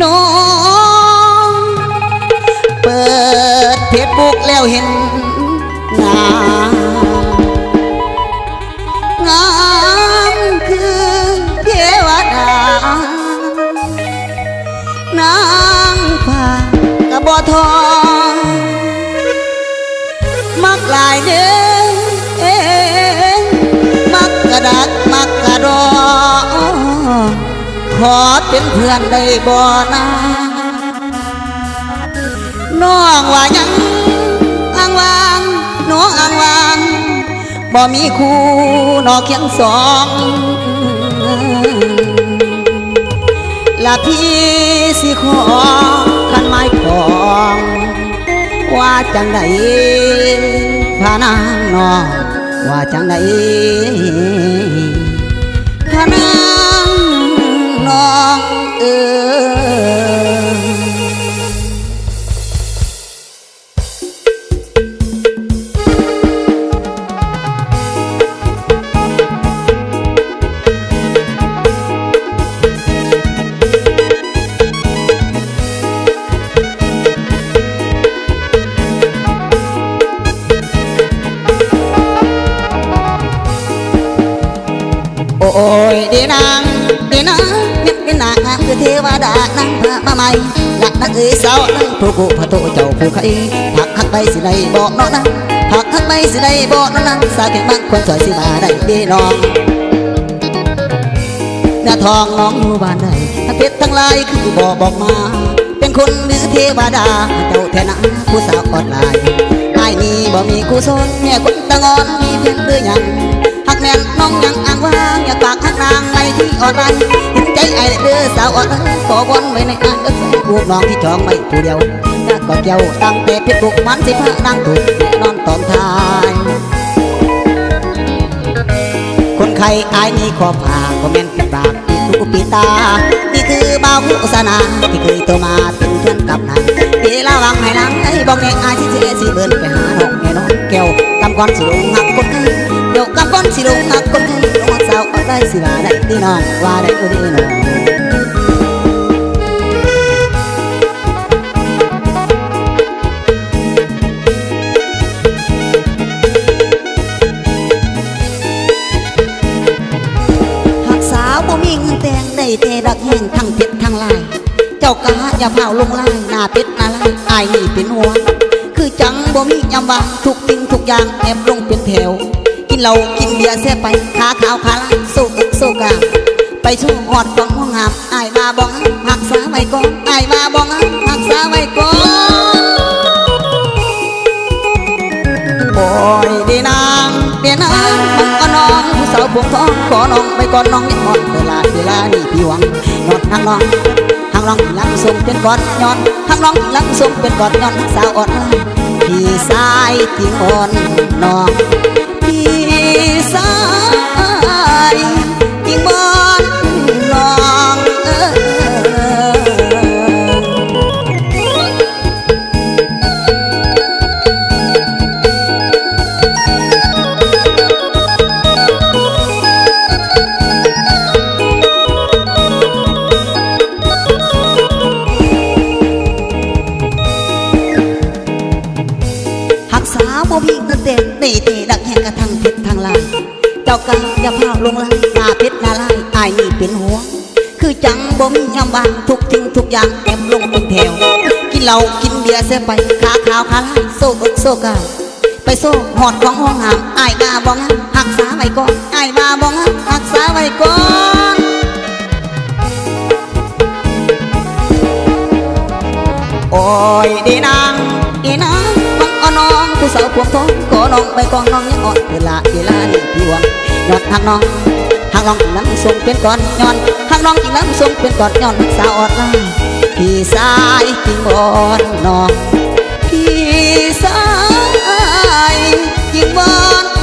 น้องเปิดเฟซบุ๊กแล้วเห็นงามคือเทวดานางฟ้ากระบอทองมักลายเด้อมักกระดักมักกระดอขอเป็นเพื่อนได้บ่นะน้องว่ายังอ้างวางน้องอ้างวางบ่มีคู่นอกเคียงสองละพี่สิขอขันไม้พองว่าจังใดพานางน้องว่าจังใดพานางน้องโอ้ยดีนางดีนางเป็นนางคือเทวดานางพระมาใหม่นักนักเอ๋ยสาวนั่งผู้กูพระโตเจ้าผู้ใครหักไปสิได้บอกน้องนะหักไปสิได้บอกน้องนะสาวแข่งบังคนสวยสิมาได้ดีน้องเนื้อทองน้องอยู่บ้านใดเพชรทั้งลายคือบอกมาเป็นคนหรือเทวดาเจ้าแทนนะผู้สาวอดลายไอ้นี่บ่มีกูโซนเนี่ยคนตะงอนมีเพื่อนหรือยังหักแน่นน้องยังอ้างว่างอยากปากหักนางในที่อ่อนไรเห็นใจไอ้เด้อสาวอ่อนขอวอนไว้ในอ่างเด้อพวกน้องที่จองไม่ผู้เดียวน่าก็เกี่ยวตั้งแต่เพชรบุกมันสิพระนางถูกนอนตอมทายคนใครไอ้นี่ขอผ่าคอมเมนต์ปิดปากปิดหูปิดตานี่คือบ่าวผู้สนาที่เคยโตมาเป็นเพื่อนกับนางเวลาวังให้นางให้บอกในอาชีพสิเบิร์นไปหาน้องแง่น้องแก้วกำก้อนสิลงหักคนใครเดี๋ยวกำก้อนสิลงหักคนใครน้องสาวเอาได้สิว่าได้ดีน้องว่าได้ก็ดีน้องหักสาวบ่มีเงินแต่งได้แต่รักแห้งทั้งเพชรทั้งลายเจ้ากะอย่าเผาลงลายหน้าเป็ดหน้าลายอายนี่เป็นห่วงคือจังบ่มียำวางทุกสิ่งทุกอย่างแอบลงเป็นแถวกินเหล้ากินเบียร์เสียไปขาขาวขาลายสู้อึกสู้กาไปชู้หอดฟังห้องหามอายมาบ้องหักษาไว้ก่อนอายมาบ้องหักษาไว้ก่อนโอ้ยดีนางดีนางมันก็น้องผู้สาวพวงทองขอน้องไปก่อนน้องยังหอดเวลานี่พี่หวังนอดทางน้องทางน้องลังส่งเป็นก่อนย้อนทางน้องลังส่งเป็นก่อนย้อนสาวอ่อนพี่สายที่อ่อนน้องพี่สายที่อ่อนน้องบ่มีเงินเต็มนี่ตีดักแห่งกระทั่งเพชรทางลายเจ้ากะอย่าพาลงลายหน้าเพชรหน้าลายอายนี่เป็นห่วงคือจังบ่มียำบางทุกทิ้งทุกอย่างแอบลงเป็นแถวกินเหล้ากินเบียร์เสียไปขาขาวขาลายโซ่อกโซ่กาไปโซ่หอดของห้องหามอายมาบ้องหักษาไว้ก่อนอายมาบ้องหักษาไว้ก่อนโอ้ยดีนางดีนางน้องผู้สาวพวงทองขอน้องไปก่อนน้องยังอ่อนเวลานี่พี่หวังย้อนหักน้องนั่งส่งเป็นก่อนย้อนหักน้องจริงนั่งส่งเป็นก่อนย้อนสาวอ่อนละพี่สายจริงบอนน้องพี่สายจริงบอน